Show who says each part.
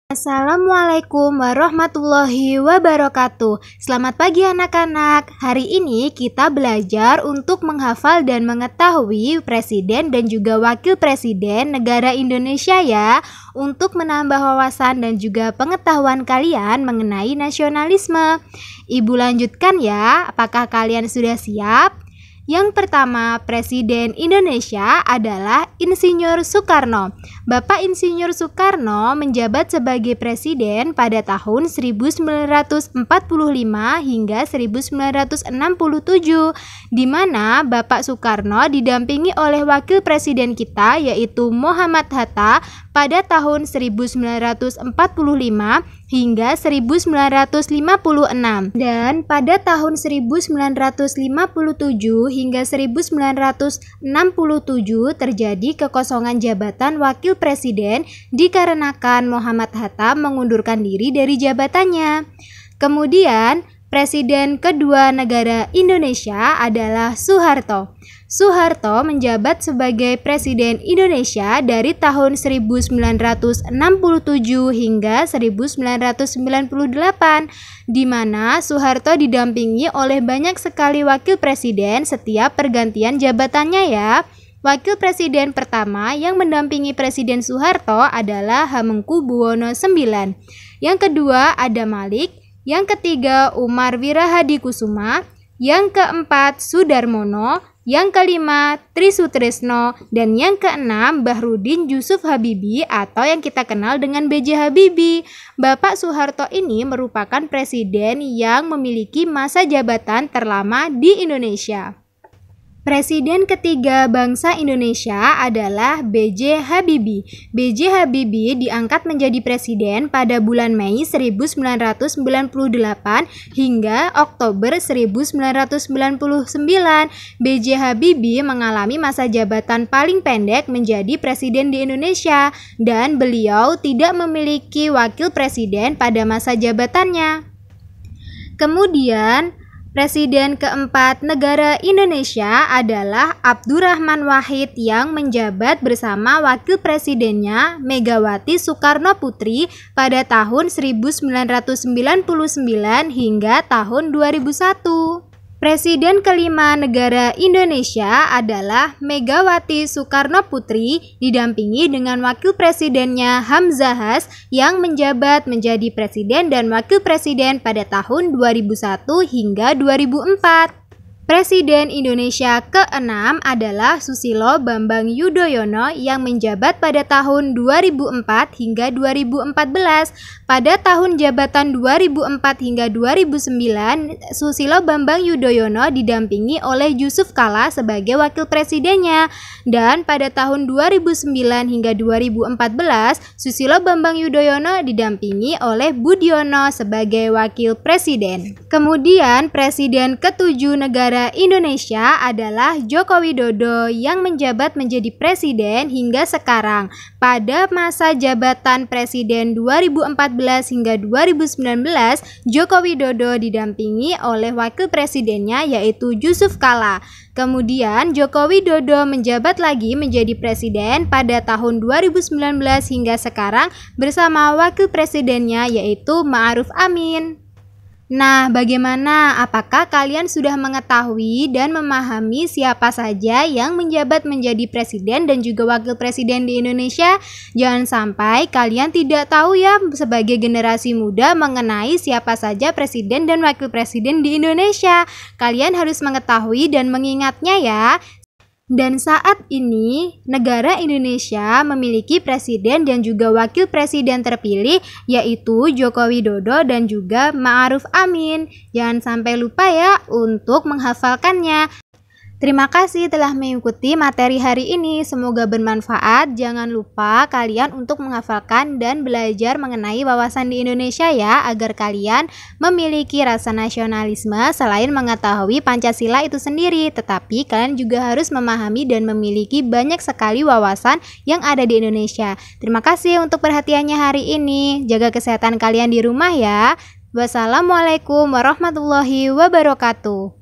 Speaker 1: Assalamualaikum warahmatullahi wabarakatuh. Selamat pagi anak-anak. Hari ini kita belajar untuk menghafal dan mengetahui presiden dan juga wakil presiden negara Indonesia ya, untuk menambah wawasan dan juga pengetahuan kalian mengenai nasionalisme. Ibu lanjutkan ya, apakah kalian sudah siap? Yang pertama, Presiden Indonesia adalah Insinyur Soekarno. Bapak Insinyur Soekarno menjabat sebagai presiden pada tahun 1945 hingga 1967, di mana Bapak Soekarno didampingi oleh wakil presiden kita yaitu Muhammad Hatta pada tahun 1945 hingga 1956, dan pada tahun 1957 hingga 1967 terjadi kekosongan jabatan wakil presiden dikarenakan Muhammad Hatta mengundurkan diri dari jabatannya. Kemudian presiden kedua negara Indonesia adalah Soeharto. Soeharto menjabat sebagai Presiden Indonesia dari tahun 1967 hingga 1998, di mana Soeharto didampingi oleh banyak sekali wakil presiden setiap pergantian jabatannya ya. Wakil presiden pertama yang mendampingi Presiden Soeharto adalah Hamengkubuwono IX. Yang kedua ada Malik, yang ketiga Umar Wirahadikusuma, yang keempat Sudarmono, yang kelima Trisutrisno, dan yang keenam Bahrudin Yusuf Habibie atau yang kita kenal dengan B.J. Habibie. Bapak Soeharto ini merupakan presiden yang memiliki masa jabatan terlama di Indonesia. Presiden ketiga bangsa Indonesia adalah B.J. Habibie. B.J. Habibie diangkat menjadi presiden pada bulan Mei 1998 hingga Oktober 1999. B.J. Habibie mengalami masa jabatan paling pendek menjadi presiden di Indonesia, dan beliau tidak memiliki wakil presiden pada masa jabatannya. Kemudian Presiden keempat negara Indonesia adalah Abdurrahman Wahid yang menjabat bersama wakil presidennya Megawati Soekarno Putri pada tahun 1999 hingga tahun 2001. Presiden kelima negara Indonesia adalah Megawati Soekarno Putri didampingi dengan wakil presidennya Hamzahas yang menjabat menjadi presiden dan wakil presiden pada tahun 2001 hingga 2004. Presiden Indonesia ke-6 adalah Susilo Bambang Yudhoyono yang menjabat pada tahun 2004 hingga 2014. Pada tahun jabatan 2004 hingga 2009, Susilo Bambang Yudhoyono didampingi oleh Yusuf Kala sebagai wakil presidennya, dan pada tahun 2009 hingga 2014, Susilo Bambang Yudhoyono didampingi oleh Budiono sebagai wakil presiden. Kemudian presiden ketujuh negara Indonesia adalah Joko Widodo yang menjabat menjadi presiden hingga sekarang. Pada masa jabatan presiden 2014 hingga 2019, Joko Widodo didampingi oleh wakil presidennya yaitu Yusuf Kala. Kemudian Joko Widodo menjabat lagi menjadi presiden pada tahun 2019 hingga sekarang bersama wakil presidennya yaitu Ma'ruf Amin. Nah, bagaimana? Apakah kalian sudah mengetahui dan memahami siapa saja yang menjabat menjadi presiden dan juga wakil presiden di Indonesia? Jangan sampai kalian tidak tahu ya sebagai generasi muda mengenai siapa saja presiden dan wakil presiden di Indonesia. Kalian harus mengetahui dan mengingatnya ya. Dan saat ini, negara Indonesia memiliki presiden dan juga wakil presiden terpilih yaitu Joko Widodo dan juga Ma'ruf Amin. Jangan sampai lupa ya untuk menghafalkannya. Terima kasih telah mengikuti materi hari ini. Semoga bermanfaat. Jangan lupa kalian untuk menghafalkan dan belajar mengenai wawasan di Indonesia ya, agar kalian memiliki rasa nasionalisme selain mengetahui Pancasila itu sendiri. Tetapi kalian juga harus memahami dan memiliki banyak sekali wawasan yang ada di Indonesia. Terima kasih untuk perhatiannya hari ini. Jaga kesehatan kalian di rumah ya. Wassalamualaikum warahmatullahi wabarakatuh.